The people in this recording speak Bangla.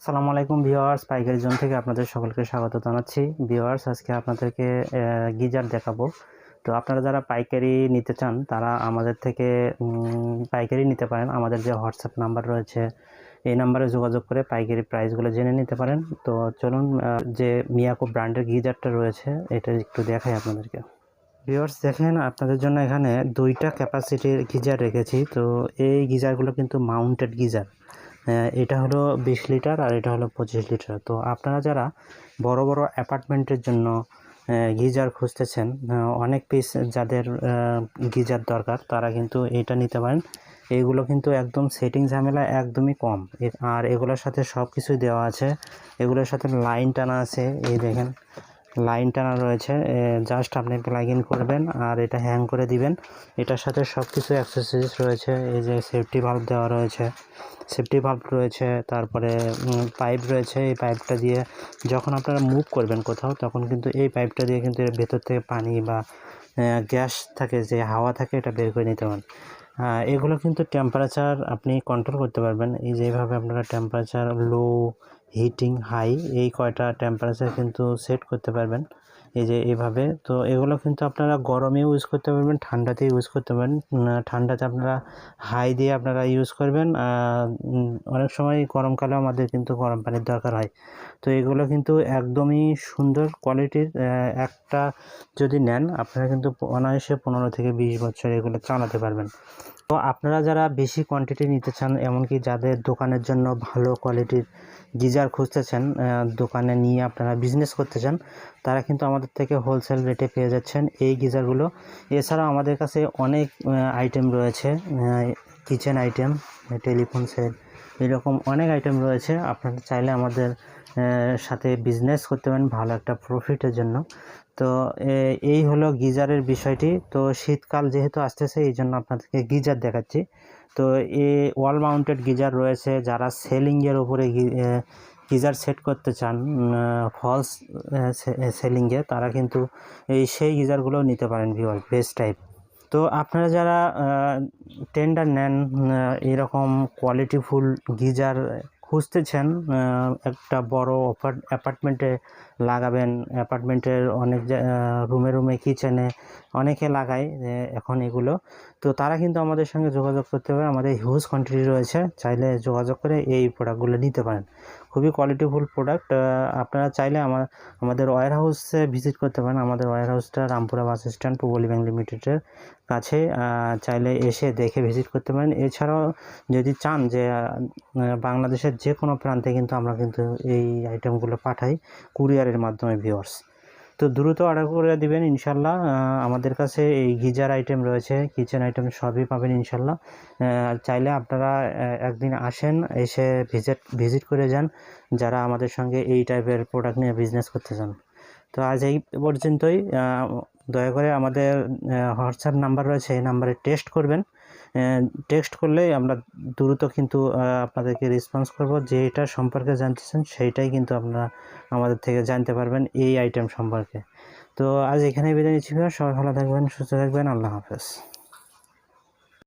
আসসালামু আলাইকুম ভিউয়ার্স, পাইকারি জোন থেকে আপনাদের সকলকে স্বাগত জানাচ্ছি। ভিউয়ার্স, আজকে আপনাদেরকে গিজার দেখাবো। তো আপনারা যারা পাইকারি নিতে চান তারা আমাদের থেকে পাইকারি নিতে পারেন। আমাদের যে হোয়াটসঅ্যাপ নাম্বার রয়েছে এই নাম্বারে যোগাযোগ করে পাইকারি প্রাইসগুলো জেনে নিতে পারেন। তো চলুন যে মিয়াকো ব্র্যান্ডের গিজারটা রয়েছে এটা একটু দেখাই আপনাদেরকে। ভিউয়ার্স দেখেন, আপনাদের জন্য এখানে দুইটা ক্যাপাসিটির গিজার রেখেছি। তো এই গিজারগুলো কিন্তু মাউন্টেড গিজার। এটা হলো 20 লিটার আর এটা হলো 25 লিটার। তো আপনারা যারা বড় বড় অ্যাপার্টমেন্টের জন্য গিজার খুঁজতেছেন, অনেক পিস যাদের গিজার দরকার তারা কিন্তু এটা নিতে পারেন। এইগুলো কিন্তু একদম সেটিং ঝামেলা একদমই কম, আর এগুলোর সাথে সব কিছুই দেওয়া আছে। এগুলোর সাথে লাইন টানা আছে, এই দেখেন লাইন টানা রয়েছে। জাস্ট আপনি প্লাগ ইন করবেন আর এটা হ্যাং করে দিবেন। এটার সাথে সব কিছু অ্যাক্সেসরিজ রয়েছে। এই যে সেফটি ভাল্ব দেওয়া রয়েছে, তারপরে পাইপ রয়েছে। এই পাইপটা দিয়ে যখন আপনারা মুভ করবেন কোথাও, তখন কিন্তু এই পাইপটা দিয়ে কিন্তু এর ভেতর থেকে পানি বা গ্যাস থাকে, যে হাওয়া থাকে, এটা বের করে নিতে পারেন। এগুলো কিন্তু টেম্পারেচার আপনি কন্ট্রোল করতে পারবেন। এই যেভাবে আপনারা টেম্পারেচার লো, হিটিং, হাই, এই কয়টা টেম্পারেচার কিন্তু সেট করতে পারবেন এই যে এইভাবে। তো এগুলো কিন্তু আপনারা গরমে ইউজ করতে পারবেন, ঠান্ডাতে ইউজ করতে পারেন। ঠান্ডাতে আপনারা হাই দিয়ে আপনারা ইউজ করবেন। অনেক সময় গরমকালেও আমাদের কিন্তু গরম পানির দরকার হয়। তো এগুলো কিন্তু একদমই সুন্দর কোয়ালিটির। একটা যদি নেন আপনারা কিন্তু অনায়াসে 15 থেকে 20 বছর এগুলো চালাতে পারবেন। তো আপনারা যারা বেশি কোয়ান্টিটি নিতে চান, এমনকি যাদের দোকানের জন্য ভালো কোয়ালিটির গিজার খুঁজতেছেন, দোকানে নিয়ে আপনারা বিজনেস করতে চান, তারা কিন্তু আমাদের থেকে হোলসেল রেটে পেয়ে যাচ্ছেন এই গিজারগুলো। এছাড়াও আমাদের কাছে অনেক আইটেম রয়েছে, কিচেন আইটেম, টেলিফোন সেট, এরকম অনেক আইটেম রয়েছে। আপনারা চাইলে আমাদের সাথে বিজনেস করতে পারেন ভালো একটা প্রফিটের জন্য। তো এই হলো গিজারের বিষয়টি। তো শীতকাল যেহেতু আসতেছে, এই জন্য আপনাদেরকে গিজার দেখাচ্ছি। তো এই ওয়াল মাউন্টেড গিজার রয়েছে। যারা সেলিংয়ের উপরে গিজার সেট করতে চান ফলস সেলিংয়ে, তারা কিন্তু সেই গিজারগুলো নিতে পারেন ভিউয়ার্স, বেস্ট টাইপ। তো আপনারা যারা টেন্ডার নেন, এরকম কোয়ালিটিফুল গিজার খুঁজতেছেন, একটা বড় অ্যাপার্টমেন্টে লাগাবেন, অ্যাপার্টমেন্টের অনেক রুমে রুমে কিচেনে অনেকে লাগায় এখন এগুলো। তো তারা কিন্তু আমাদের সঙ্গে যোগাযোগ করতে পারে। আমাদের হিউজ কোয়ান্টিটি রয়েছে, চাইলে যোগাযোগ করে এই প্রোডাক্টগুলো নিতে পারেন। খুবই কোয়ালিটিফুল প্রোডাক্ট। আপনারা চাইলে আমাদের ওয়্যার হাউসে ভিজিট করতে পারেন। আমাদের ওয়্যার হাউসটা Rampura bus stand, Pubali bank লিমিটেডের কাছে। চাইলে এসে দেখে ভিজিট করতে পারেন। এছাড়াও যদি চান যে বাংলাদেশের যে কোনো প্রান্তে কিন্তু আমরা কিন্তু এই আইটেমগুলো পাঠাই কুরিয়ারের মাধ্যমে ভিউয়ার্স। তো দ্রুত অর্ডার করে দিবেন ইনশাল্লাহ। আমাদের কাছে এই গিজার আইটেম রয়েছে, কিচেন আইটেম সবই পাবেন ইনশাল্লাহ। চাইলে আপনারা একদিন আসেন, এসে ভিজিট করে যান যারা আমাদের সঙ্গে এই টাইপের প্রোডাক্ট নিয়ে বিজনেস করতে চান। তো আজ এই পর্যন্তই। দয়া করে আমাদের হোয়াটসঅ্যাপ নাম্বার রয়েছে, এই নাম্বারে টেক্সট করবেন। টেক্সট করলেই আমরা দ্রুত কিন্তু আপনাদেরকে রেসপন্স করব। যেটা সম্পর্কে জানতে চান সেইটাই কিন্তু আপনারা আমাদের থেকে জানতে পারবেন এই আইটেম সম্পর্কে। তো আজ এখানেই বিদায় নিচ্ছি। সবাই ভালো থাকবেন, সুস্থ থাকবেন। আল্লাহ হাফেজ।